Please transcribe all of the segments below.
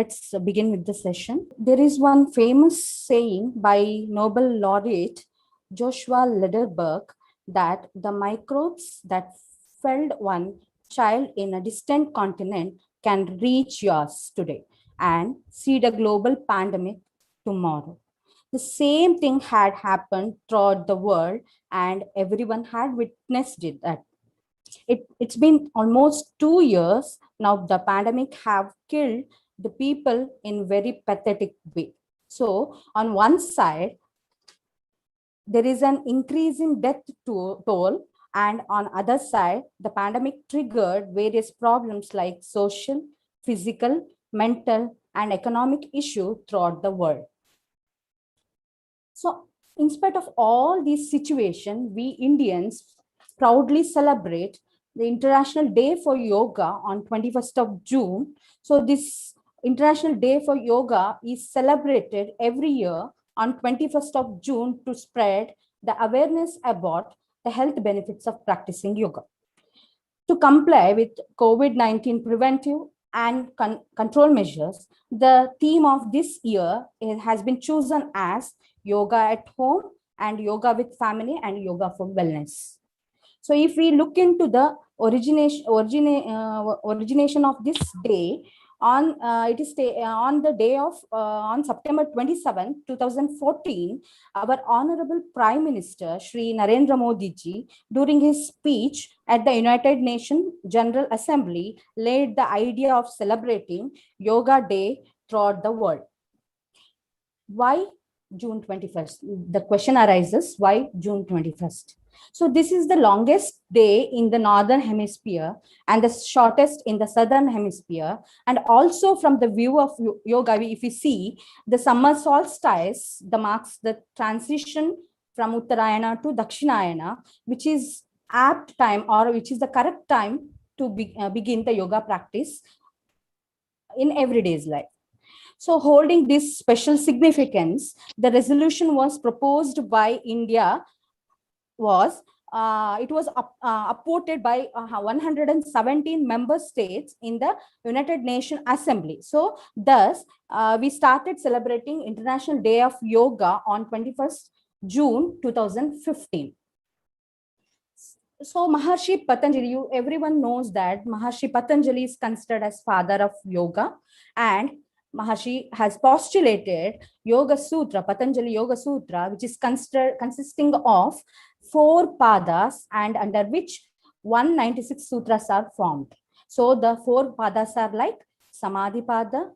Let's begin with the session. There is one famous saying by Nobel laureate Joshua Lederberg that the microbes that felled one child in a distant continent can reach yours today and seed a global pandemic tomorrow. The same thing had happened throughout the world, and everyone had witnessed it. It's been almost 2 years now. The pandemic have killed the people in very pathetic way. So on one side, there is an increase in death toll, and on other side, the pandemic triggered various problems like social, physical, mental, and economic issue throughout the world. So in spite of all these situations, we Indians proudly celebrate the International Day for Yoga on 21st of June. So this International Day for Yoga is celebrated every year on 21st of June to spread the awareness about the health benefits of practicing yoga. To comply with COVID-19 preventive and control measures, the theme of this year has been chosen as Yoga at Home and Yoga with Family and Yoga for Wellness. So if we look into the origination of this day, on the day of on September 27, 2014, our Honorable Prime Minister Shri Narendra Modi ji, during his speech at the United Nations General Assembly, laid the idea of celebrating Yoga Day throughout the world. Why June 21st? The question arises, why June 21st? So this is the longest day in the Northern Hemisphere and the shortest in the Southern Hemisphere. And also from the view of yoga, if you see the summer solstice, the marks the transition from Uttarayana to Dakshinayana, which is apt time or which is the correct time to begin the yoga practice in everyday's life. So holding this special significance, the resolution was proposed by India it was upvoted by 117 member states in the United Nations Assembly. So thus, we started celebrating International Day of Yoga on 21st June 2015. So Maharshi Patanjali, everyone knows that Maharshi Patanjali is considered as father of yoga, and Maharshi has postulated Yoga Sutra, Patanjali Yoga Sutra, which is consisting of 4 padas and under which 196 sutras are formed. So the 4 padas are like Samadhi Pada,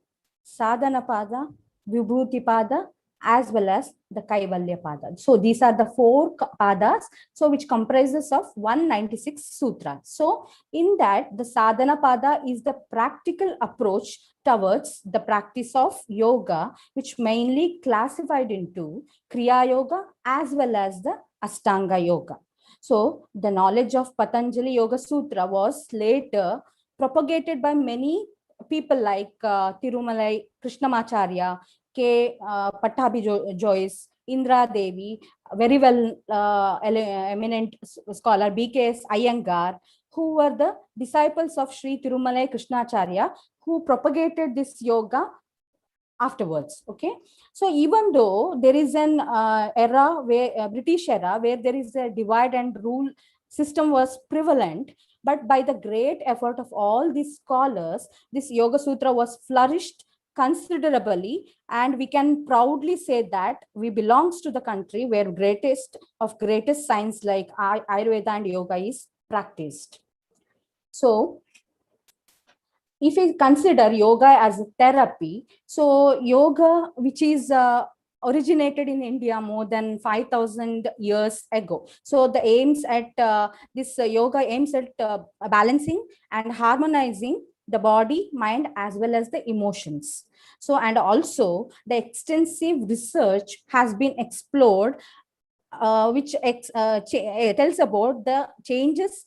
Sadhana Pada, Vibhuti Pada, as well as the Kaivalya Pada. So these are the 4 padas, so which comprises of 196 sutras. So in that, the Sadhana Pada is the practical approach towards the practice of yoga, which mainly classified into Kriya Yoga as well as the Ashtanga Yoga. So the knowledge of Patanjali Yoga Sutra was later propagated by many people like Tirumalai Krishnamacharya, K. Pattabhi Joyce, Indra Devi, very well eminent scholar BKS Iyengar, who were the disciples of Sri Tirumalai Krishnacharya, who propagated this yoga afterwards. Okay, so even though there is an era where British era where there is a divide and rule system was prevalent, but by the great effort of all these scholars, this Yoga Sutra was flourished considerably, and we can proudly say that we belongs to the country where greatest science like Ayurveda and yoga is practiced. So if we consider yoga as a therapy, so yoga, which is originated in India more than 5,000 years ago. So the aims at this yoga aims at balancing and harmonizing the body, mind, as well as the emotions. So, and also the extensive research has been explored, which tells about the changes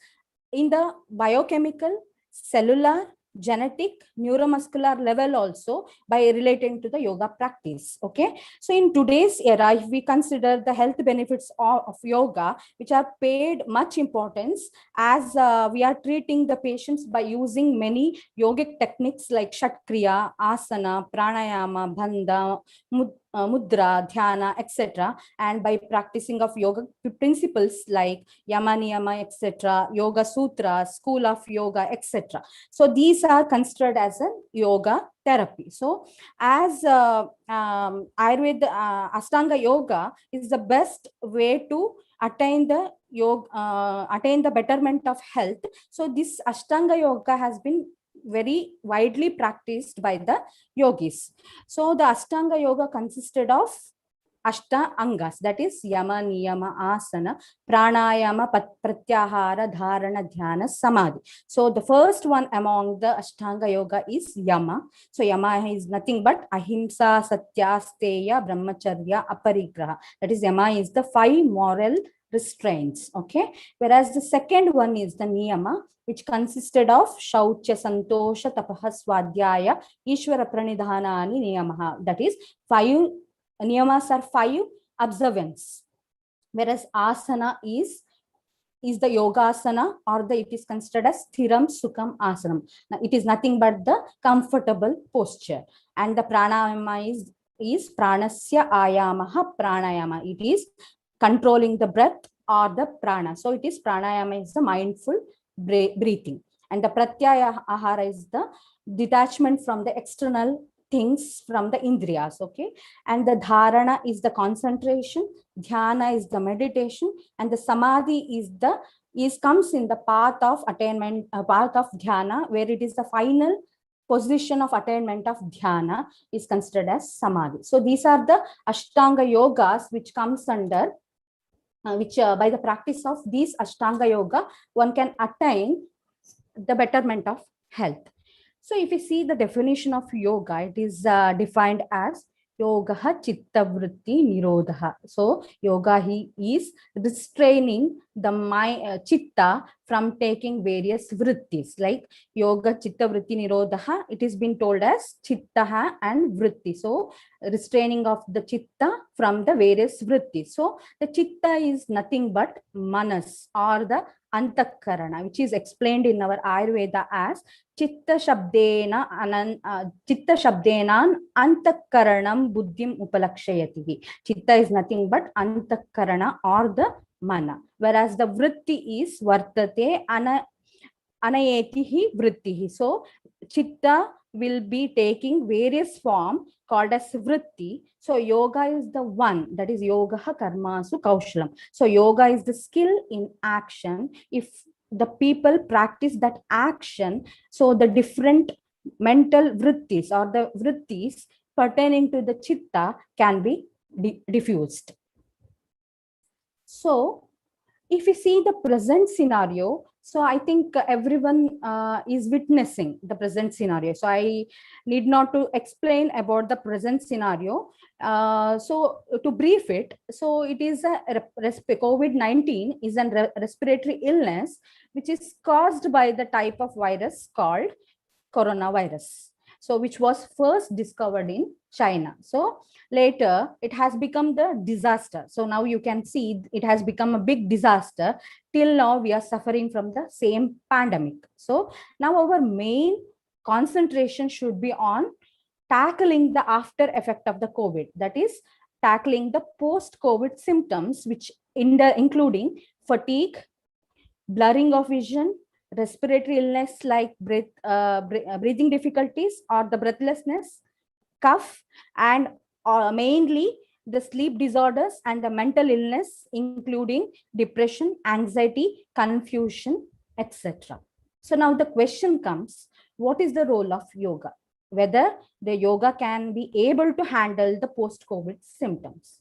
in the biochemical, cellular, genetic, neuromuscular level also by relating to the yoga practice. Okay, so in today's era, if we consider the health benefits of yoga, which are paid much importance, as we are treating the patients by using many yogic techniques like Shatkriya, Asana, Pranayama, Bandha, Mudra, Dhyana, etc. And by practicing of yoga principles like Yama Niyama, etc., Yoga Sutra, School of Yoga, etc. So these are considered as a yoga therapy. So as Ayurveda, Ashtanga Yoga is the best way to attain the yoga, attain the betterment of health. So this Ashtanga Yoga has been very widely practiced by the yogis. So the Ashtanga Yoga consisted of Ashta Angas, that is Yama, Niyama, Asana, Pranayama, Pratyahara, Dharana, Dhyana, Samadhi. So the first one among the Ashtanga Yoga is Yama. So Yama is nothing but Ahimsa, Satya, Steya, Brahmacharya, Aparigraha. That is, Yama is the 5 moral restraints. Okay, whereas the second one is the Niyama, which consisted of Shaucha, Santosha, Tapaha, Swadhyaya, Ishvara Pranidhanani, Niyamaha. That is, 5 niyamas are 5 observance, whereas asana is the yogasana, or it is considered as Thiram Sukham Asanam. Now, it is nothing but the comfortable posture. And the pranayama is pranasya ayamaha pranayama. It is controlling the breath or the prana. So it is pranayama is the mindful breathing. And the pratyaya ahara is the detachment from the external things, from the indriyas. Okay, and the dharana is the concentration, dhyana is the meditation, and the samadhi comes in the path of attainment, path of dhyana, where it is the final position of attainment of dhyana is considered as samadhi. So these are the Ashtanga yogas which comes under by the practice of these Ashtanga yoga, one can attain the betterment of health. So if you see the definition of yoga, it is defined as Yogaha Chitta Vritti Nirodha. So yoga is restraining the chitta from taking various vrittis, like yoga chitta vritti nirodha. It is been told as chitta and vritti. So restraining of the chitta from the various vrittis. So the chitta is nothing but manas, or the antakarana, which is explained in our Ayurveda as chitta shabdena antakaranam buddhim upalakshayati. Chitta is nothing but antakarana, or the mana, whereas the vritti is vartate anayetihi vrittihi. So chitta will be taking various form called as vritti. So yoga is the one, that is yoga karmasu kaushalam. So yoga is the skill in action. If the people practice that action, so the different mental vrittis or the vrittis pertaining to the chitta can be diffused. So if you see the present scenario, so I think everyone is witnessing the present scenario. So I need not to explain about the present scenario. So to brief it, so it is a COVID-19 is a respiratory illness which is caused by the type of virus called coronavirus. So which was first discovered in China. So later it has become the disaster. So now you can see it has become a big disaster. Till now we are suffering from the same pandemic. So now our main concentration should be on tackling the after effect of the COVID, that is tackling the post-COVID symptoms, which including fatigue, blurring of vision, respiratory illness like breathing difficulties or the breathlessness, cough, and mainly the sleep disorders and the mental illness, including depression, anxiety, confusion, etc. So now the question comes, what is the role of yoga? Whether the yoga can be able to handle the post-COVID symptoms?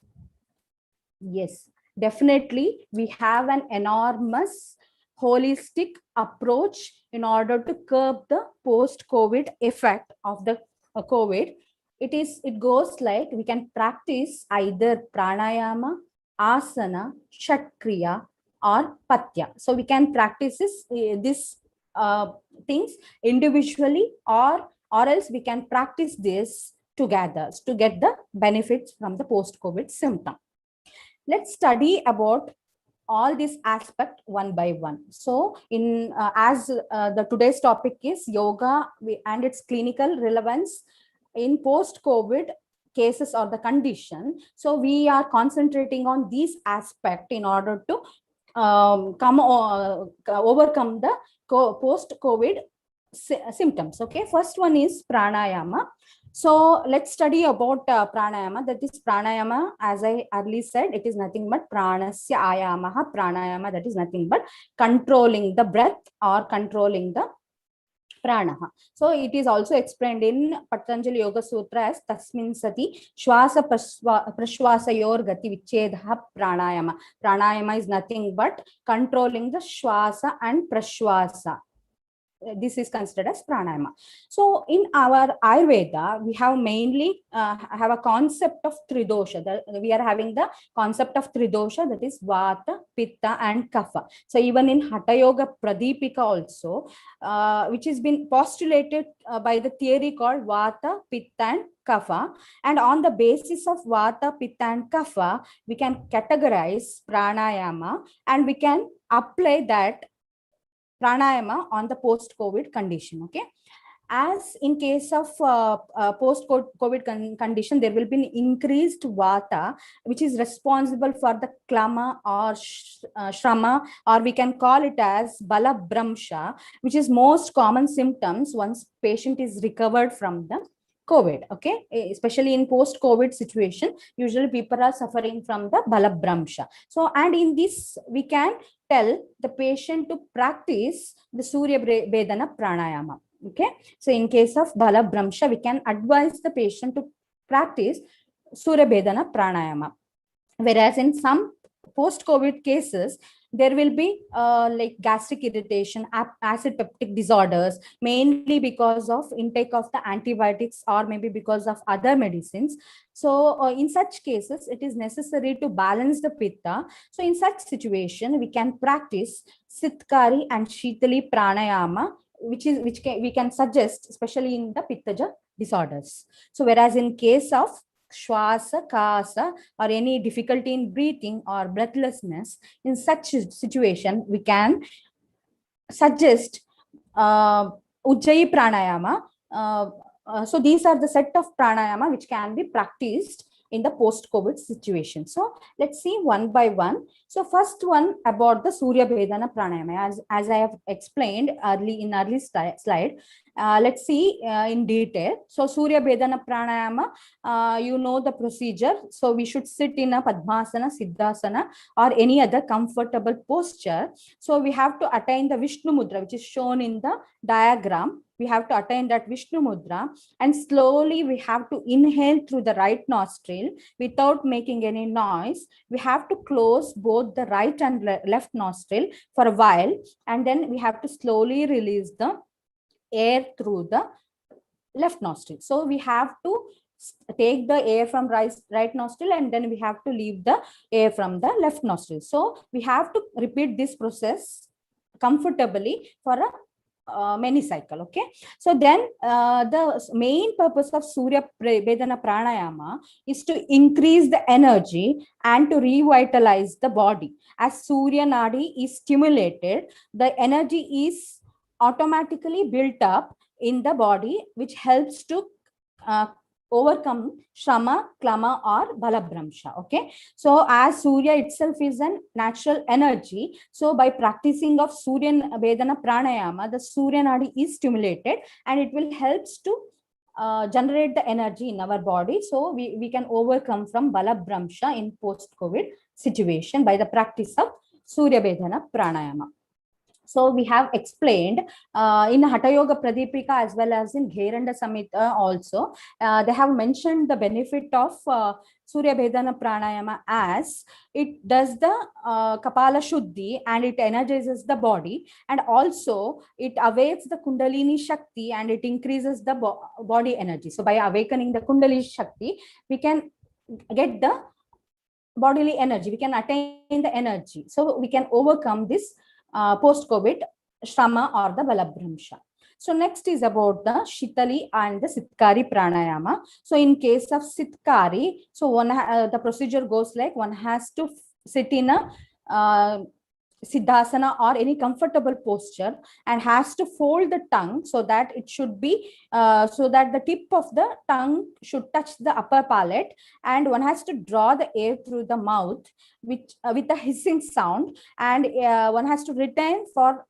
Yes, definitely. We have an enormous holistic approach in order to curb the post-COVID effect of the COVID. It goes like we can practice either pranayama, asana, shatkriya, or patya. So we can practice this things individually, or else we can practice this together to get the benefits from the post-COVID symptom. Let's study about all these aspects one by one. So in as the today's topic is yoga and its clinical relevance in post-COVID cases or the condition. So we are concentrating on these aspects in order to overcome the post-COVID symptoms. Okay, first one is pranayama. So let's study about pranayama. That is pranayama, as I earlier said, it is nothing but pranasya ayamaha. Pranayama, that is nothing but controlling the breath or controlling the pranaha. So it is also explained in Patanjali Yoga Sutra as tasmin sati shwasa prashwasa yor gati vichedha pranayama. Pranayama is nothing but controlling the shwasa and prashwasa. This is considered as pranayama. So in our Ayurveda, we have mainly have a concept of tridosha. We are having the concept of tridosha, that is vata, pitta and kapha. So even in Hatha Yoga Pradipika also, which has been postulated by the theory called vata, pitta and kapha, and on the basis of vata, pitta and kapha, we can categorize pranayama and we can apply that pranayama on the post-COVID condition. Okay, as in case of post-COVID condition, there will be an increased vata, which is responsible for the klama or shrama, or we can call it as balabramsha, which is most common symptoms once patient is recovered from the COVID. Okay, especially in post-COVID situation, usually people are suffering from the balabramsha. So, and in this we can tell the patient to practice the Surya Vedana pranayama. Okay, so in case of balabramsha, we can advise the patient to practice Surya Vedana pranayama. Whereas in some post-COVID cases, there will be like gastric irritation, acid peptic disorders, mainly because of intake of the antibiotics or maybe because of other medicines. So in such cases, it is necessary to balance the pitta. So in such situation, we can practice Sitkari and Shitali pranayama, which we can suggest, especially in the pittaja disorders. So whereas in case of shwasa, kasa, or any difficulty in breathing or breathlessness, in such situation, we can suggest Ujjayi pranayama. So these are the set of pranayama which can be practiced in the post-COVID situation. So let's see one by one. So first one about the Surya Vedana pranayama, as I have explained early slide. Let's see in detail. So Surya Vedana pranayama, you know the procedure. So we should sit in a Padmasana, Siddhasana, or any other comfortable posture. So we have to attain the Vishnu Mudra, which is shown in the diagram. We have to attain that Vishnu Mudra, and slowly we have to inhale through the right nostril without making any noise. We have to close both the right and left nostril for a while, and then we have to slowly release the air through the left nostril. So we have to take the air from right nostril, and then we have to leave the air from the left nostril. So we have to repeat this process comfortably for a many cycle. Okay, so then the main purpose of Surya Vedana pranayama is to increase the energy and to revitalize the body. As Surya Nadi is stimulated, the energy is automatically built up in the body, which helps to overcome Shrama, Klama, or Balabramsha. Okay, so as Surya itself is a natural energy, so by practicing of Surya Vedana pranayama, the Surya Nadi is stimulated and it will helps to generate the energy in our body. So we can overcome from Balabramsha in post-COVID situation by the practice of Surya Vedana pranayama. So we have explained in Hatha Yoga Pradipika as well as in Gheranda Samhita also, they have mentioned the benefit of Surya Vedana pranayama as it does the Kapala Shuddhi and it energizes the body, and also it awakes the Kundalini Shakti and it increases the body energy. So by awakening the Kundalini Shakti, we can get the bodily energy, we can attain the energy. So we can overcome this post-COVID Shrama or the Balabhramsha. So next is about the Shitali and the Sitkari pranayama. So in case of Sitkari, so the procedure goes like one has to sit in a Siddhasana or any comfortable posture and has to fold the tongue so that it should be so that the tip of the tongue should touch the upper palate, and one has to draw the air through the mouth with a hissing sound, and one has to retain for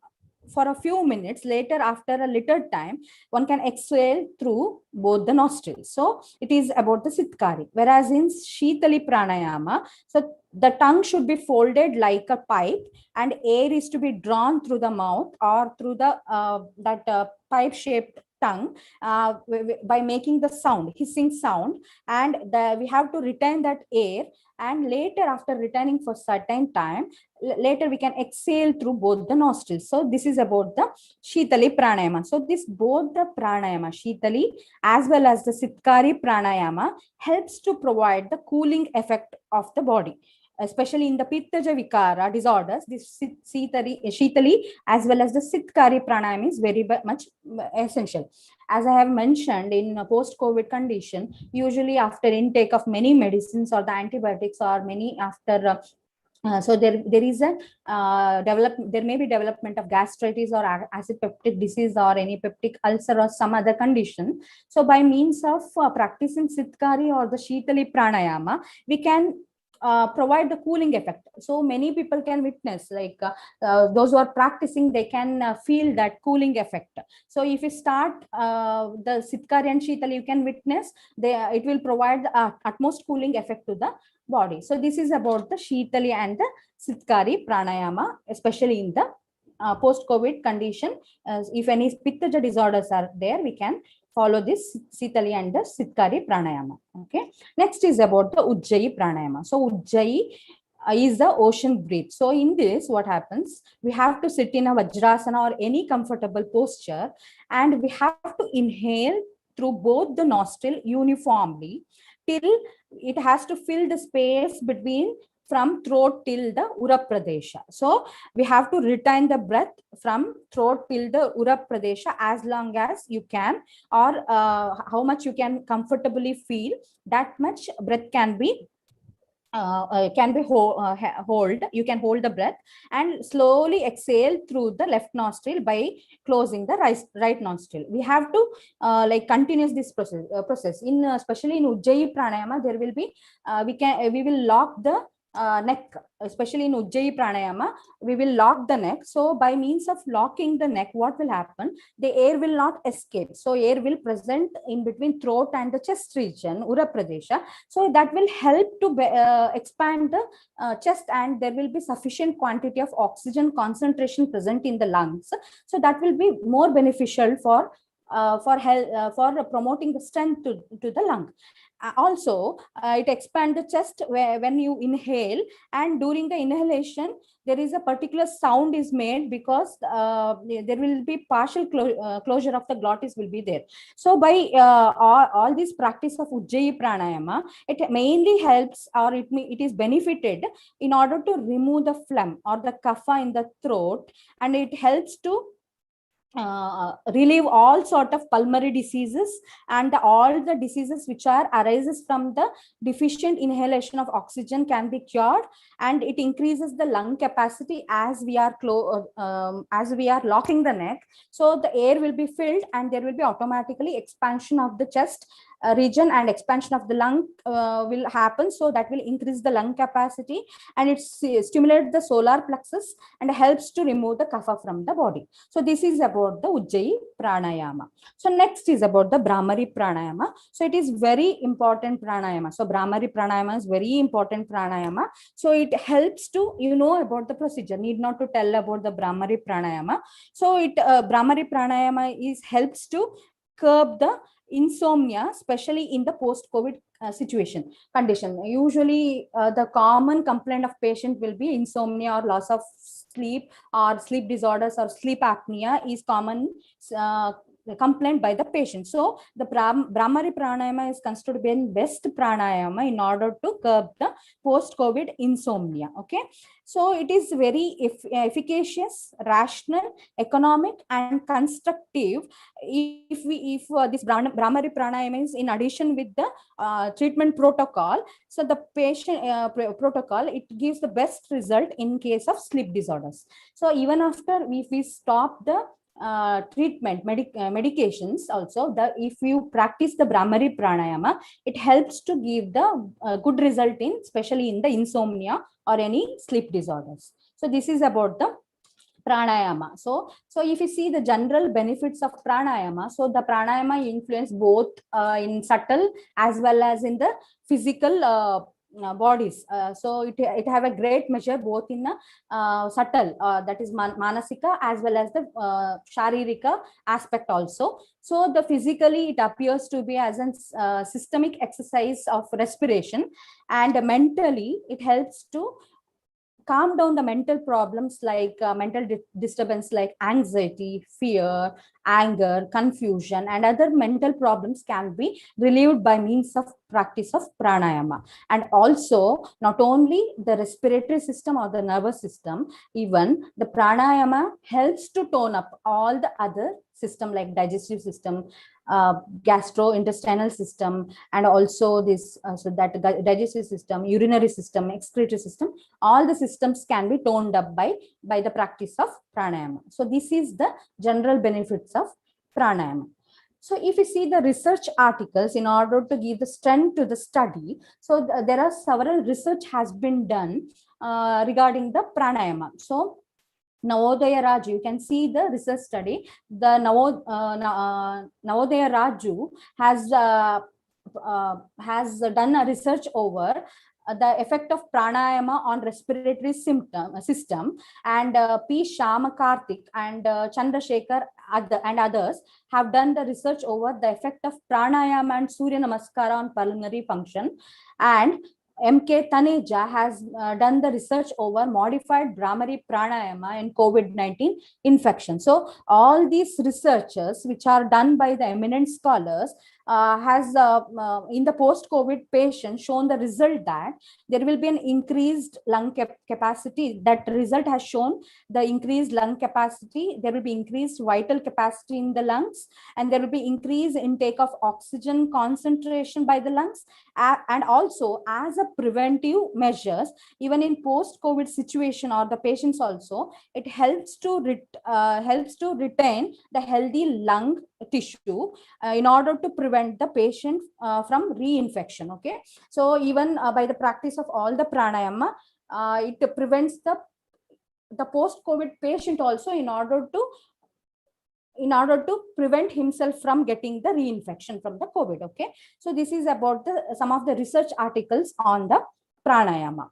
a few minutes. Later, after a little time, one can exhale through both the nostrils. So it is about the Sitkari. Whereas in Shitali pranayama, so the tongue should be folded like a pipe, and air is to be drawn through the mouth or through the pipe shaped tongue by making the sound, hissing sound, and we have to retain that air, and later, after retaining for certain time, later we can exhale through both the nostrils. So this is about the Shitali pranayama. So this both the pranayama, Shitali as well as the Sitkari pranayama, helps to provide the cooling effect of the body, especially in the Pittaja Vikara disorders. This Shitali as well as the Sitkari pranayama is very much essential. As I have mentioned, in a post-COVID condition, usually after intake of many medicines or the antibiotics or many after so there is a there may be development of gastritis or acid peptic disease or any peptic ulcer or some other condition. So by means of practicing Sitkari or the Shitali pranayama, we can provide the cooling effect. So many people can witness, like those who are practicing, they can feel that cooling effect. So if you start the Sitkari and Shitali, you can witness it will provide the utmost cooling effect to the body. So this is about the Shitali and the Sitkari pranayama, especially in the post-COVID condition. If any Pittaja disorders are there, we can follow this Shitali and the Sitkari pranayama. Okay. Next is about the Ujjayi pranayama. So Ujjayi is the ocean breath. So in this, what happens? We have to sit in a Vajrasana or any comfortable posture, and we have to inhale through both the nostril uniformly till it has to fill the space between from throat till the Ura Pradesha. So we have to retain the breath from throat till the Ura Pradesha as long as you can, or how much you can comfortably feel, that much breath can be hold. You can hold the breath and slowly exhale through the left nostril by closing the right nostril. We have to like continuous this process in especially in Ujjayi pranayama. There will be we will lock the neck, especially in Ujjayi pranayama, we will lock the neck. So by means of locking the neck, what will happen? The air will not escape. So air will present in between throat and the chest region, Ura Pradesha. So that will help to expand the chest, and there will be sufficient quantity of oxygen concentration present in the lungs. So that will be more beneficial for promoting the strength to the lung. Also, it expands the chest when you inhale, and during the inhalation, there is a particular sound is made because there will be partial closure of the glottis will be there. So by all this practice of Ujjayi pranayama, it mainly helps, or it is benefited in order to remove the phlegm or the kapha in the throat, and it helps to relieve all sort of pulmonary diseases and all the diseases which are arises from the deficient inhalation of oxygen can be cured, and it increases the lung capacity as we are locking the neck. So the air will be filled, and there will be automatically expansion of the chest region, and expansion of the lung will happen. So that will increase the lung capacity, and it stimulates the solar plexus and helps to remove the kapha from the body. So this is about the Ujjayi pranayama. So next is about the Brahmari pranayama. So it is very important pranayama. So Brahmari pranayama is very important pranayama. So it helps to, about the procedure, need not to tell about the Brahmari pranayama. So it Brahmari pranayama helps to curb the insomnia, especially in the post-COVID condition. Usually the common complaint of patient will be insomnia or loss of sleep or sleep disorders or sleep apnea is common complaint by the patient. So the Brahmari pranayama is considered to be the best pranayama in order to curb the post-COVID insomnia. Okay, so it is very efficacious, rational, economic, and constructive. If this Brahmari pranayama is in addition with the treatment protocol, so the patient protocol, it gives the best result in case of sleep disorders. So even after if we stop the treatment medications also, if you practice the Brahmari pranayama, it helps to give the good result in especially in the insomnia or any sleep disorders. So this is about the pranayama. So if you see the general benefits of pranayama, so the pranayama influence both in subtle as well as in the physical bodies. So it have a great measure both in subtle, that is manasika, as well as the sharirika aspect also. So the physically it appears to be as a systemic exercise of respiration, and mentally it helps to calm down the mental problems like mental disturbance like anxiety, fear, anger, confusion, and other mental problems can be relieved by means of practice of pranayama. And also, not only the respiratory system or the nervous system, even the pranayama helps to tone up all the other system like digestive system, gastrointestinal system, and also this so that digestive system, urinary system, excretory system, all the systems can be toned up by the practice of pranayama. So this is the general benefits of pranayama. So if you see the research articles in order to give the strength to the study, so there are several research has been done regarding the pranayama. So Navodaya Raju, you can see the research study. The Navodaya Raju has done a research over the effect of pranayama on respiratory system, and P. Shama Karthik and Chandrasekhar and others have done the research over the effect of pranayama and Surya Namaskara on pulmonary function, and M.K. Taneja has done the research over modified Brahmari pranayama in COVID-19 infection. So all these researches, which are done by the eminent scholars, has in the post-COVID patient shown the result that there will be an increased lung capacity. That result has shown the increased lung capacity. There will be increased vital capacity in the lungs, and there will be increased intake of oxygen concentration by the lungs. And also as a preventive measures, even in post-COVID situation or the patients also, it helps to retain the healthy lung tissue in order to prevent the patient from reinfection. Okay, so even by the practice of all the pranayama, it prevents the post-COVID patient also in order to prevent himself from getting the reinfection from the COVID. Okay, so this is about some of the research articles on the pranayama.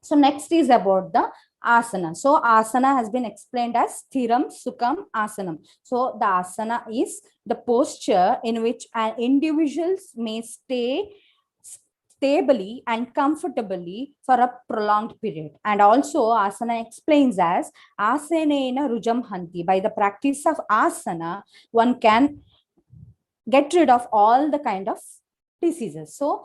So next is about the asana. So asana has been explained as Sthiram Sukham Asanam. So the asana is the posture in which an individuals may stay stably and comfortably for a prolonged period. And also asana explains as asanena rujam hanti. By the practice of asana, one can get rid of all the kind of diseases. So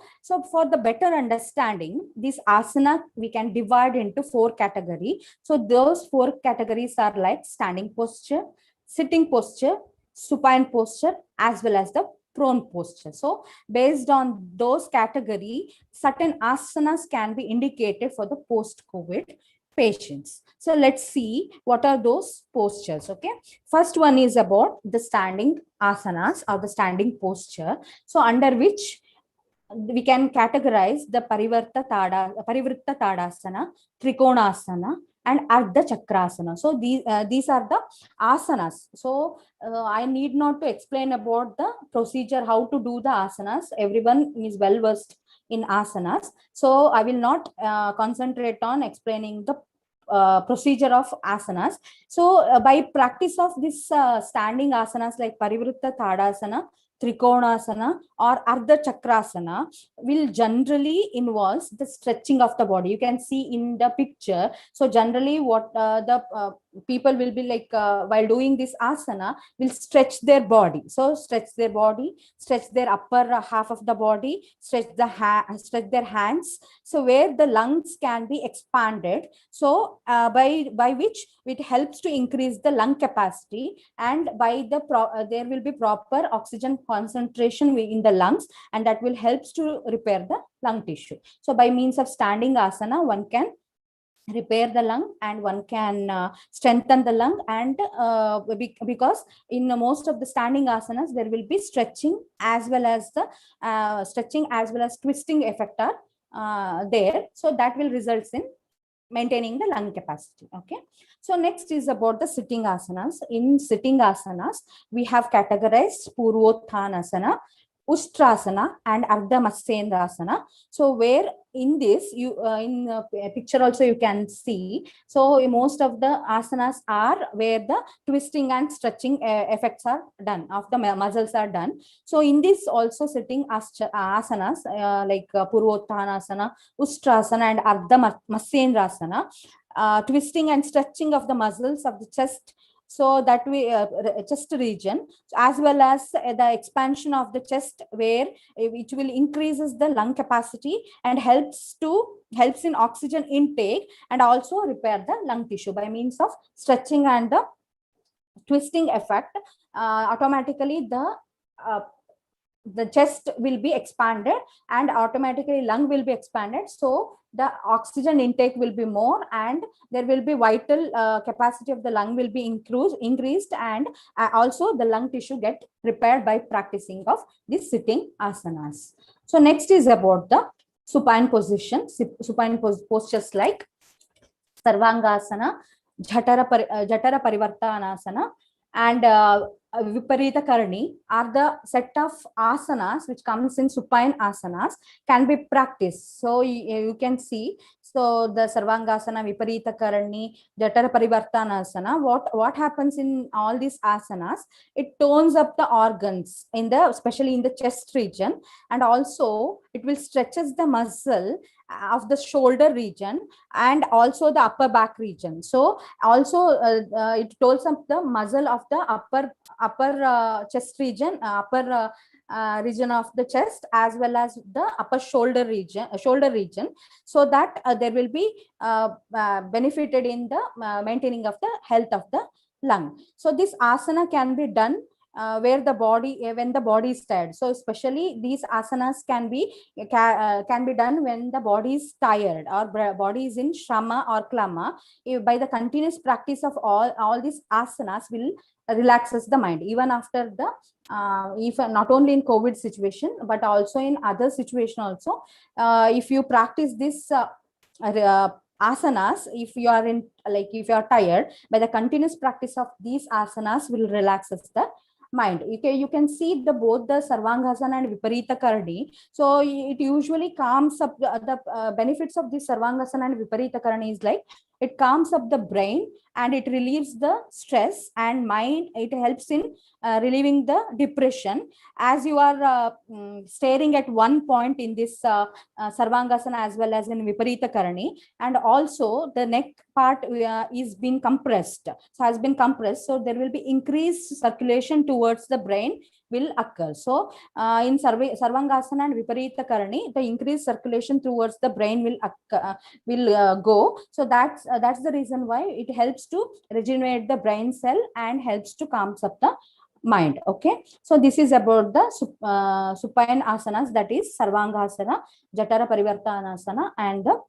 for the better understanding, this asana we can divide into 4 categories. So those 4 categories are like standing posture, sitting posture, supine posture, as well as the prone posture. So based on those categories, certain asanas can be indicated for the post-COVID patients. So let's see what are those postures. Okay, first one is about the standing asanas or the standing posture. So under which we can categorize the Parivritta Tadasana, Trikonasana, and Ardha Chakrasana. So these are the asanas. So I need not to explain about the procedure, how to do the asanas. Everyone is well versed in asanas. So I will not concentrate on explaining the procedure of asanas. So by practice of this standing asanas like Parivritta Tadasana, Trikonasana, or Ardha Chakrasana will generally involves the stretching of the body. You can see in the picture. So generally what people will be like, while doing this asana, will stretch their body. So stretch their body, stretch their upper half of the body, stretch their hands, so where the lungs can be expanded. So by which it helps to increase the lung capacity, and by there will be proper oxygen concentration in the lungs, and that will helps to repair the lung tissue. So by means of standing asana, one can repair the lung, and one can strengthen the lung. And because in most of the standing asanas, there will be stretching as well as the twisting effect are there. So that will result in maintaining the lung capacity. Okay. So next is about the sitting asanas. In sitting asanas, we have categorized Purvottanasana, Ustrasana, and Ardha Matsyendrasana. So where in this, you in picture also you can see. So most of the asanas are where the twisting and stretching effects are done, of the muscles are done. So in this also sitting asanas like Purvottanasana, Ustrasana, and Ardha Matsyendrasana, twisting and stretching of the muscles of the chest, so that we chest region, as well as the expansion of the chest, where which will increases the lung capacity and helps in oxygen intake, and also repair the lung tissue by means of stretching and the twisting effect. Automatically the chest will be expanded, and automatically lung will be expanded, so the oxygen intake will be more, and there will be vital capacity of the lung will be increased, and also the lung tissue get repaired by practicing of this sitting asanas. So next is about the supine position, supine postures like Sarvangasana, Jatara Parivartanasana, and Viparita Karani are the set of asanas which comes in supine asanas, can be practiced. So you can see, so the Sarvangasana, Viparita Karani, Jatara Parivartanasana, what happens in all these asanas, it tones up the organs especially in the chest region, and also it will stretches the muscle of the shoulder region, and also the upper back region. So also it tones up the muscle of the upper chest region, upper region of the chest, as well as the upper shoulder region, so that there will be benefited in the maintaining of the health of the lung. So this asana can be done where the body, when the body is tired. So especially these asanas can be done when the body is tired, or body is in shrama or klama. By the continuous practice of all these asanas will relaxes the mind, even after the if not only in COVID situation, but also in other situation also. If you practice this asanas, if you are if you are tired, by the continuous practice of these asanas will relaxes the mind. Okay, you can see both the Sarvangasana and Viparita Karani. So it usually calms up the benefits of the Sarvangasana and Viparita Karani is like, it calms up the brain, and it relieves the stress and mind. It helps in relieving the depression. As you are staring at one point in this Sarvangasana as well as in Viparita Karani, and also the neck part is being compressed, so has been compressed, so there will be increased circulation towards the brain will occur. So in Sarvangasana and Viparita Karani, the increased circulation towards the brain will go. So that's the reason why it helps to regenerate the brain cell and helps to calm up the mind. Okay, so this is about the supine asanas, that is Sarvangasana, Jatara Parivartanasana, and the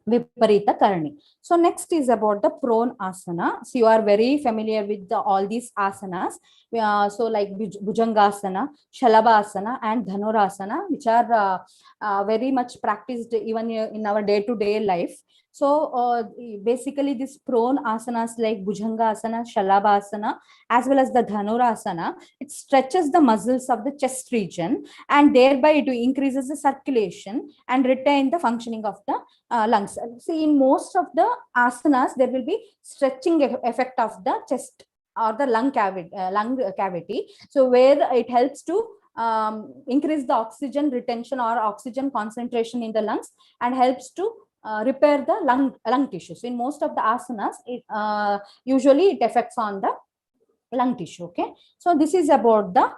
Viparita Karani. So next is about the prone asana. So you are very familiar with all these asanas. So like Bhujangasana, Shalabhasana, and Dhanurasana, which are very much practiced even in our day-to-day life. So basically this prone asanas like Bhujangasana, Shalabhasana, as well as the Dhanurasana, it stretches the muscles of the chest region, and thereby it increases the circulation and retain the functioning of the lungs. See, in most of the asanas, there will be stretching effect of the chest or the lung cavity. So where it helps to increase the oxygen retention or oxygen concentration in the lungs, and helps to repair the lung tissues. In most of the asanas, usually it affects on the lung tissue. Okay, so this is about the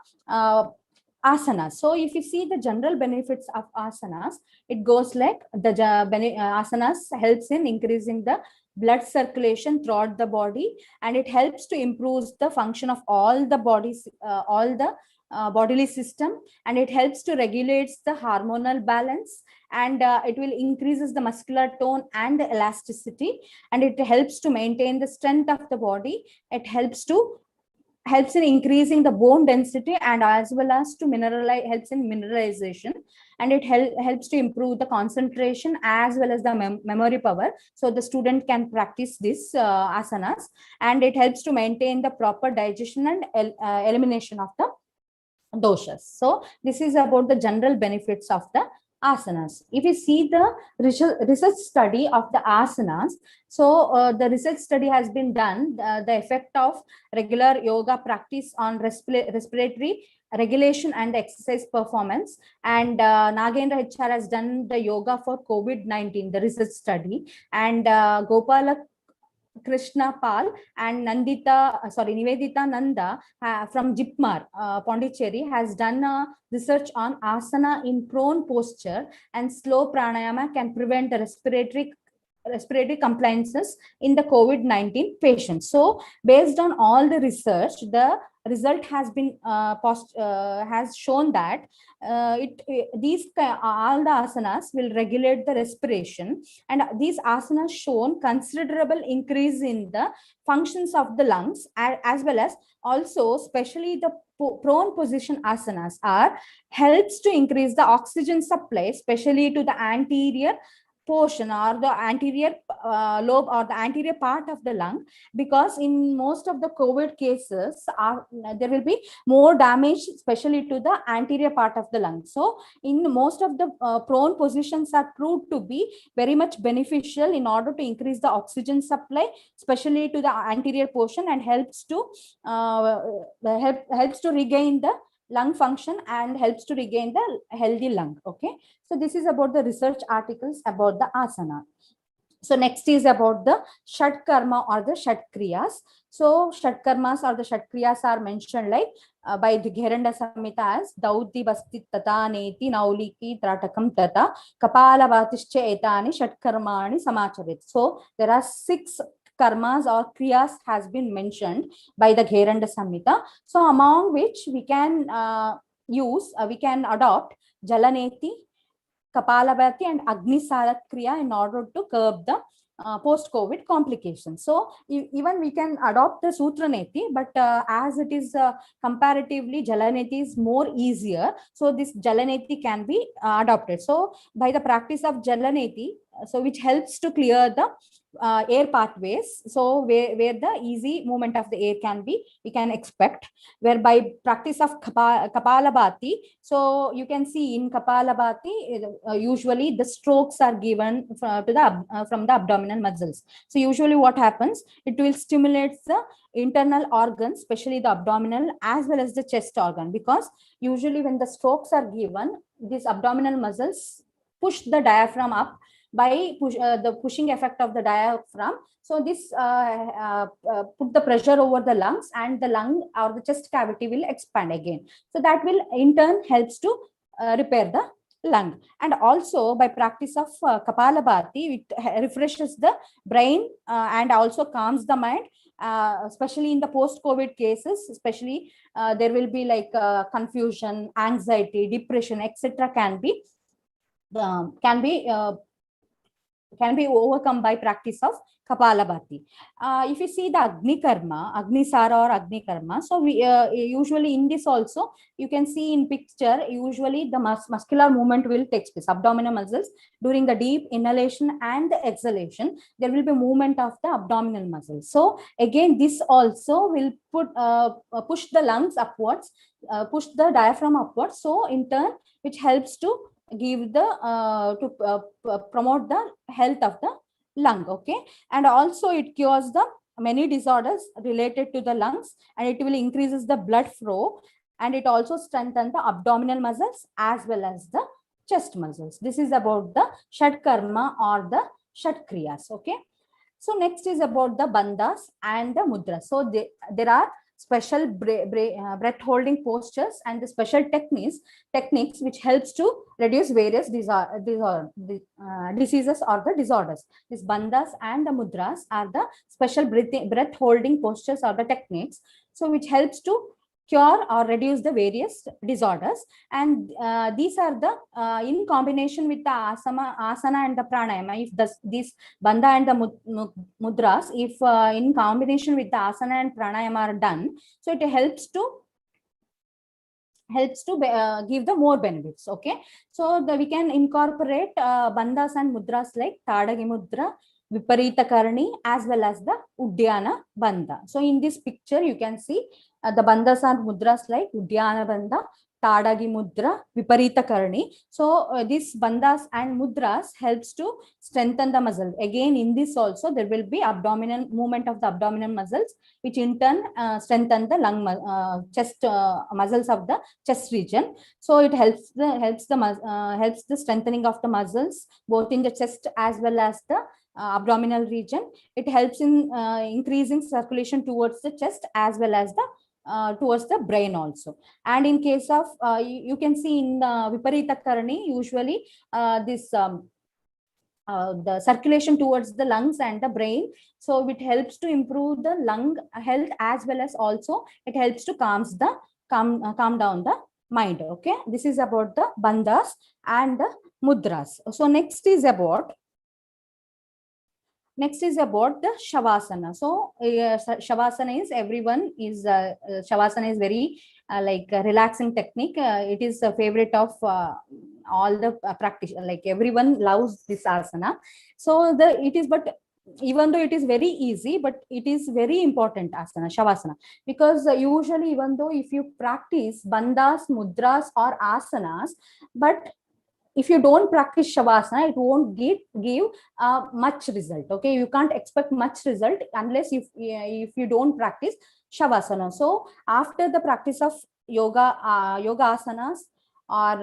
asanas. So if you see the general benefits of asanas, it goes like the asanas helps in increasing the blood circulation throughout the body, and it helps to improve the function of all the bodies, all the bodily system, and it helps to regulates the hormonal balance, and it will increases the muscular tone and the elasticity, and it helps to maintain the strength of the body. It helps in increasing the bone density, and as well as to mineralize, helps in mineralization, and it helps to improve the concentration as well as the memory power, so the student can practice this asanas, and it helps to maintain the proper digestion and elimination of the doshas. So this is about the general benefits of the asanas. If you see the research study of the asanas, so the research study has been done, the effect of regular yoga practice on respiratory regulation and exercise performance, and Nagendra HR has done the yoga for COVID-19, the research study, and Gopala Krishna Pal and Nivedita Nanda from Jipmar, Pondicherry, has done research on asana in prone posture, and slow pranayama can prevent the respiratory compliances in the COVID-19 patients. So based on all the research, the result has been has shown that all the asanas will regulate the respiration, and these asanas shown considerable increase in the functions of the lungs, as well as also especially the prone position asanas are helps to increase the oxygen supply, especially to the anterior portion or the anterior lobe or the anterior part of the lung, because in most of the COVID cases there will be more damage, especially to the anterior part of the lung. So in most of the prone positions are proved to be very much beneficial in order to increase the oxygen supply, especially to the anterior portion, and helps to regain the lung function and helps to regain the healthy lung. Okay, so this is about the research articles about the asana. So next is about the Shat Karma or the Shat Kriyas. So Shat Karmas or the Shat Kriyas are mentioned like by the Gheranda Samhita as Daudhi Basti Tata Neti Nauliki Tratakam Tata Kapala Vatischa Etani Shat Karmani Samacharit. So there are 6 karmas or kriyas has been mentioned by the Gheranda Samhita. So among which we can we can adopt Jalaneti, Kapalabhati and Agnisara Kriya in order to curb the post-COVID complications. So even we can adopt the Sutraneti, but as it is comparatively Jalaneti is more easier, so this Jalaneti can be adopted. So by the practice of Jalaneti, so which helps to clear the air pathways, so where the easy movement of the air can be, we can expect, whereby practice of Kapalabhati, so you can see in Kapalabhati usually the strokes are given to the from the abdominal muscles. So usually what happens, it will stimulate the internal organs, especially the abdominal as well as the chest organ, because usually when the strokes are given, these abdominal muscles push the diaphragm up by the pushing effect of the diaphragm. So this put the pressure over the lungs, and the lung or the chest cavity will expand again. So that will in turn helps to repair the lung. And also by practice of Kapalabhati, it refreshes the brain and also calms the mind, especially in the post-COVID cases, especially there will be like confusion, anxiety, depression, etc. can be overcome by practice of Kapalabhati. If you see the Agni Karma, Agnisara or Agni Karma, so we usually in this also, you can see in picture, usually the muscular movement will take place, abdominal muscles, during the deep inhalation and the exhalation, there will be movement of the abdominal muscles. So again, this also will push the lungs upwards, push the diaphragm upwards, so in turn, which helps to give the promote the health of the lung. Okay, and also it cures the many disorders related to the lungs, and it will increases the blood flow, and it also strengthens the abdominal muscles as well as the chest muscles. This is about the Shat Karma or the Shat Kriyas. Okay. So next is about the bandhas and the mudras. So there are special breath holding postures and the special techniques which helps to reduce various diseases or the disorders. These bandhas and the mudras are the special breath holding postures or the techniques, so which helps to cure or reduce the various disorders. And these are the in combination with the asana and the pranayama. If these bandha and the mudras, if in combination with the asana and pranayama are done, so it helps to give the more benefits. Okay, so we can incorporate bandhas and mudras like Tadagi Mudra, Viparita Karni, as well as the Uddiyana Bandha. So in this picture, you can see the bandhas and mudras like Uddiyana Bandha, Tadagi Mudra, Viparita Karni. So these bandhas and mudras helps to strengthen the muscle. Again, in this also there will be abdominal movement of the abdominal muscles, which in turn strengthen the lung chest muscles of the chest region. So it helps the strengthening of the muscles both in the chest as well as the abdominal region. It helps in increasing circulation towards the chest as well as the towards the brain also. And in case of you can see in Viparita Karani, usually this the circulation towards the lungs and the brain, so it helps to improve the lung health as well as also it helps to calm down the mind. Okay, this is about the bandhas and the mudras. So next is about the Shavasana. So Shavasana is Shavasana is very like a relaxing technique. It is a favorite of all the practice, like everyone loves this asana. So but even though it is very easy, but it is very important asana, Shavasana, because usually even though if you practice bandhas, mudras or asanas, but if you don't practice Shavasana, it won't give much result. Okay, you can't expect much result unless if you don't practice Shavasana. So after the practice of yoga asanas or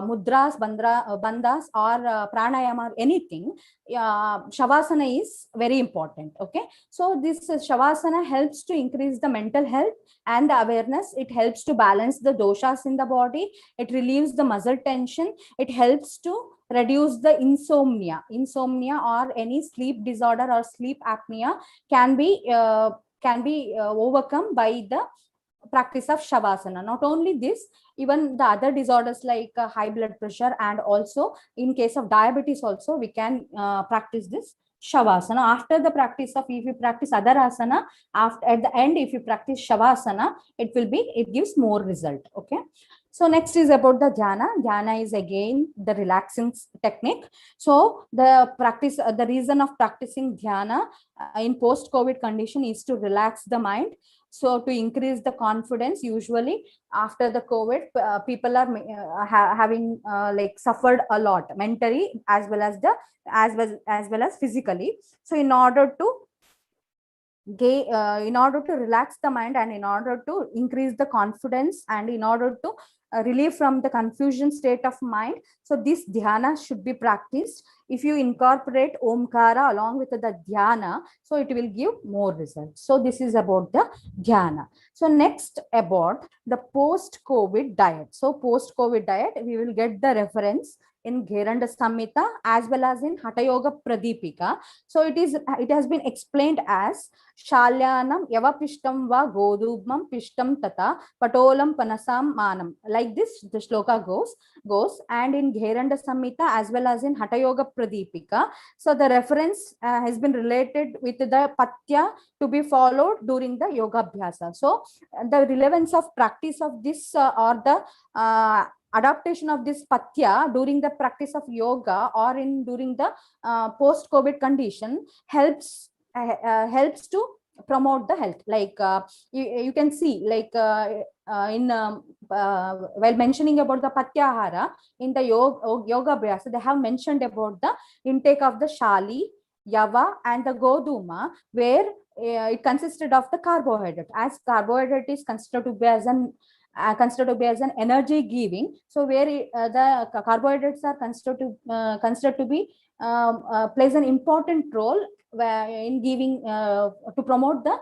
mudras, bandhas or pranayama or anything, Shavasana is very important. Okay, so this Shavasana helps to increase the mental health and the awareness. It helps to balance the doshas in the body. It relieves the muscle tension. It helps to reduce the insomnia or any sleep disorder or sleep apnea can be overcome by the practice of Shavasana. Not only this, even the other disorders like high blood pressure, and also in case of diabetes also we can practice this Shavasana. After the practice of, if you practice other asana, at the end if you practice Shavasana, it gives more result. Okay, so next is about the dhyana. Dhyana is again the relaxing technique. So the reason of practicing dhyana in post-COVID condition is to relax the mind. So to increase the confidence, usually after the COVID, people are having like suffered a lot mentally as well as physically. So in order to relax the mind and in order to increase the confidence and in order to relieve from the confusion state of mind, so this dhyana should be practiced. If you incorporate omkara along with the dhyana, so it will give more results. So this is about the dhyana. So next, about the post-COVID diet. So post-COVID diet, we will get the reference in Gheranda Samhita as well as in Hatha Yoga Pradipika. So it has been explained as Shalyanam Yavapishtam va Godubmam Pishtam Tata Patolam Panasam Manam. Like this, the shloka goes, and in Gheranda Samhita as well as in Hatha Yoga Pradipika. So the reference has been related with the patya to be followed during the yoga abhyasa. So the relevance of practice of this or the adaptation of this patya during the practice of yoga or during the post-COVID condition helps to promote the health. Like you can see, like while mentioning about the patyahara in the yoga abhyasa, they have mentioned about the intake of the shali, yava and the goduma, where it consisted of the carbohydrate, as carbohydrate is considered to be as an considered to be as an energy giving. So where the carbohydrates are considered to be plays an important role in giving to promote the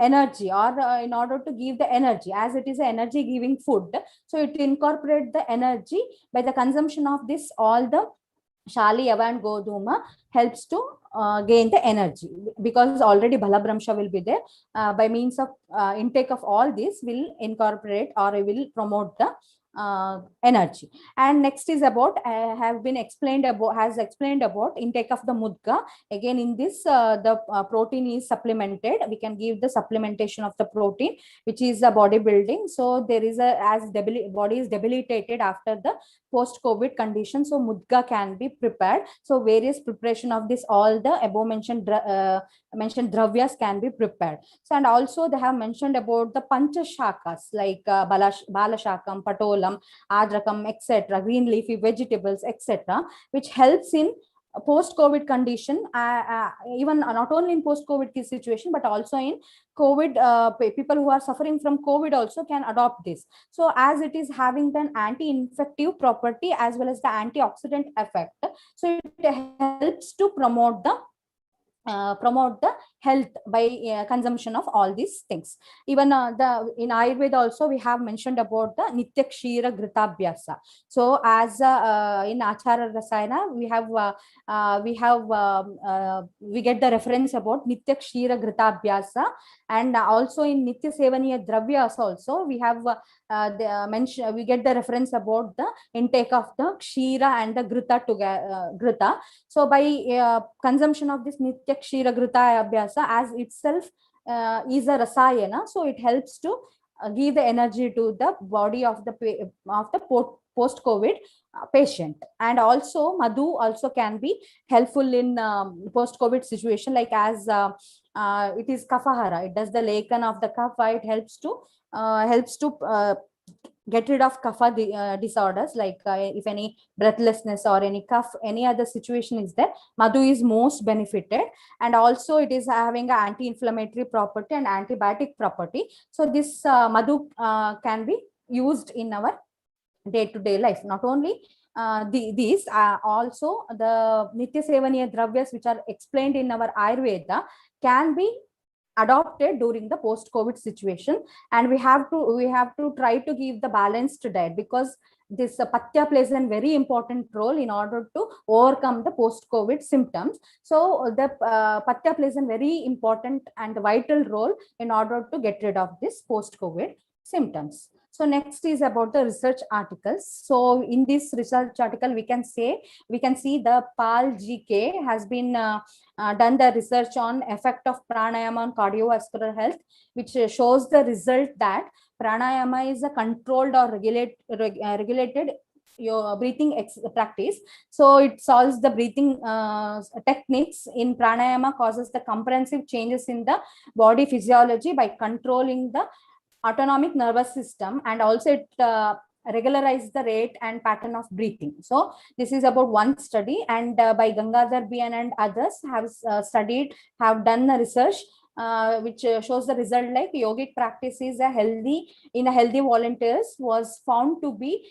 energy, or in order to give the energy, as it is an energy giving food. So it incorporate the energy by the consumption of this all the Shali, Yava and Goduma helps to gain the energy, because already Balabramsha will be there. By means of intake of all this will incorporate or will promote the energy. And next is about has explained about intake of the mudga. Again, in this the protein is supplemented. We can give the supplementation of the protein, which is a bodybuilding. So there is a, as body is debilitated after the post-COVID condition, so mudga can be prepared. So various preparation of this, all the above mentioned dravyas can be prepared. So, and also they have mentioned about the panchashakas like balashakam, patolam, adrakam, etc., green leafy vegetables, etc., which helps in post-COVID condition, even not only in post-COVID situation, but also in COVID, people who are suffering from COVID also can adopt this. So as it is having an anti-infective property as well as the antioxidant effect, so it helps to promote the health by consumption of all these things. Even in Ayurveda also we have mentioned about the Nitya Kshira Gritabhyasa. So as in Achara Rasayana we get the reference about Nitya Kshira Gritabhyasa, and also in Nitya Sevaniya Dravyas also we have we get the reference about the intake of the Kshira and the Grita together. Grita. So by consumption of this Nitya Kshira Grita Abhyasa, as itself is a rasayana, so it helps to give the energy to the body of the post-COVID patient. And also madhu also can be helpful in post-COVID situation, like as it is kafahara, it does the lekan of the kapha. It helps to get rid of kapha disorders, like if any breathlessness or any cough, any other situation is there, madhu is most benefited. And also it is having an anti-inflammatory property and antibiotic property. So this madhu can be used in our day-to-day life. Not only these also the Nitya Sevaniya Dravyas, which are explained in our Ayurveda, can be adopted during the post-COVID situation. And we have to try to give the balanced diet, because this patya plays a very important role in order to overcome the post-COVID symptoms. So the patya plays a very important and vital role in order to get rid of this post-COVID symptoms. So next is about the research articles. So in this research article, we can see the Pal GK has been done the research on effect of pranayama on cardiovascular health, which shows the result that pranayama is a controlled or regulated your breathing practice. So it solves the breathing techniques in pranayama, causes the comprehensive changes in the body physiology by controlling the autonomic nervous system, and also it regularize the rate and pattern of breathing. So this is about one study, and by Gangadhar B and others have done the research which shows the result like yogic practice is in a healthy volunteers was found to be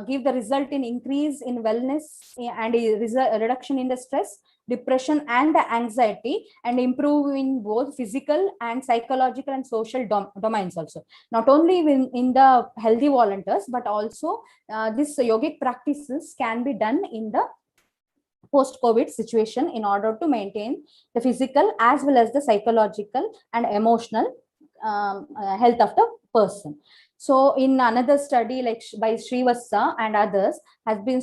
give the result in increase in wellness and a reduction in the stress, depression and anxiety, and improve in both physical and psychological and social domains also. Not only in the healthy volunteers, but also this yogic practices can be done in the post-COVID situation in order to maintain the physical as well as the psychological and emotional health of the person. So in another study like by Srivastava and others has been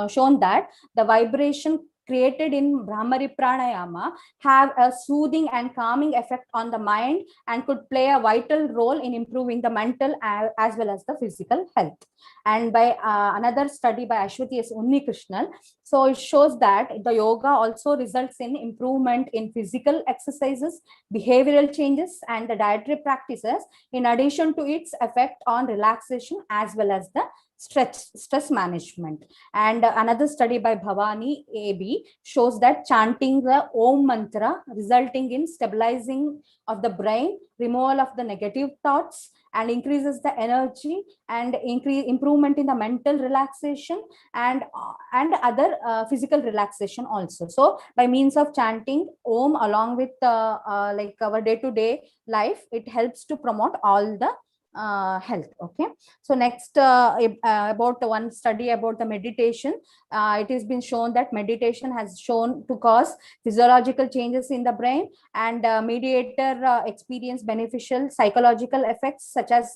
shown that the vibration created in Brahmari Pranayama have a soothing and calming effect on the mind and could play a vital role in improving the mental as well as the physical health. And by another study by Ashwati S. Unnikrishnan, so it shows that the yoga also results in improvement in physical exercises, behavioral changes, and the dietary practices, in addition to its effect on relaxation as well as the stress management. And another study by Bhavani AB shows that chanting the Om mantra resulting in stabilizing of the brain, removal of the negative thoughts, and increases the energy and improvement in the mental relaxation and other physical relaxation also. So by means of chanting Om along with like our day-to-day life, it helps to promote all the health. Okay, so next about one study about the meditation. It has been shown that meditation has shown to cause physiological changes in the brain and mediator experience beneficial psychological effects such as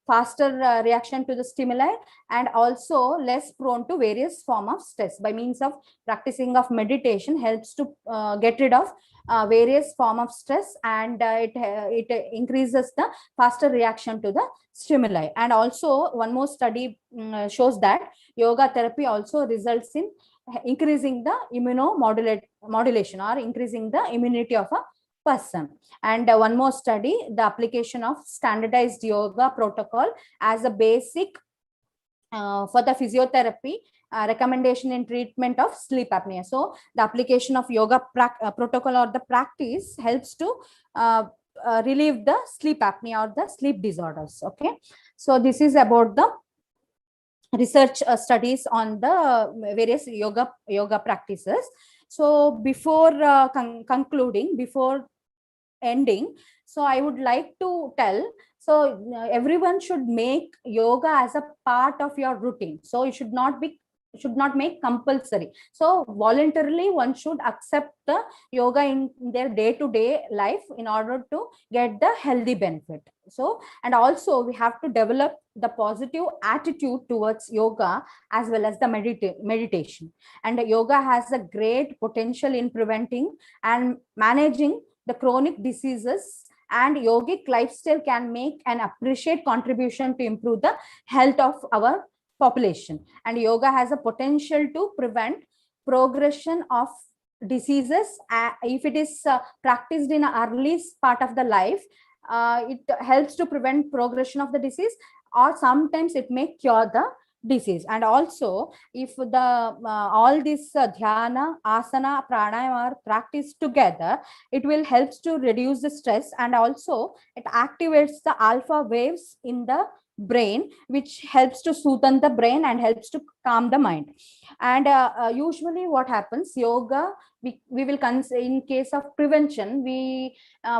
faster reaction to the stimuli and also less prone to various form of stress. By means of practicing of meditation helps to get rid of various form of stress, and it increases the faster reaction to the stimuli. And also one more study shows that yoga therapy also results in increasing the immunomodulation or increasing the immunity of a person. And one more study, the application of standardized yoga protocol as a basic for the physiotherapy recommendation in treatment of sleep apnea. So the application of yoga protocol or the practice helps to relieve the sleep apnea or the sleep disorders. Okay, so this is about the research studies on the various yoga practices. So before concluding, before ending, so I would like to tell, so everyone should make yoga as a part of your routine. So it should not make compulsory. So voluntarily one should accept the yoga in their day-to-day life in order to get the healthy benefit. So, and also we have to develop the positive attitude towards yoga as well as the meditation. And yoga has a great potential in preventing and managing the chronic diseases, and yogic lifestyle can make an appreciate contribution to improve the health of our population. And yoga has a potential to prevent progression of diseases if it is practiced in early part of the life. It helps to prevent progression of the disease, or sometimes it may cure the disease. And also if the all this dhyana, asana, pranayama are practiced together, it will helps to reduce the stress, and also it activates the alpha waves in the brain, which helps to soothe the brain and helps to calm the mind. And usually what happens, yoga, we will consider in case of prevention, we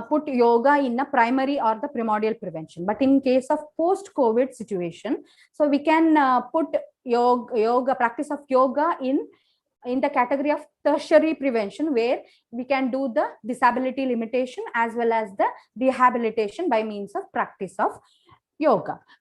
put yoga in a primary or the primordial prevention. But in case of post-COVID situation, so we can put yoga practice of yoga in the category of tertiary prevention, where we can do the disability limitation as well as the rehabilitation by means of practice of yoga.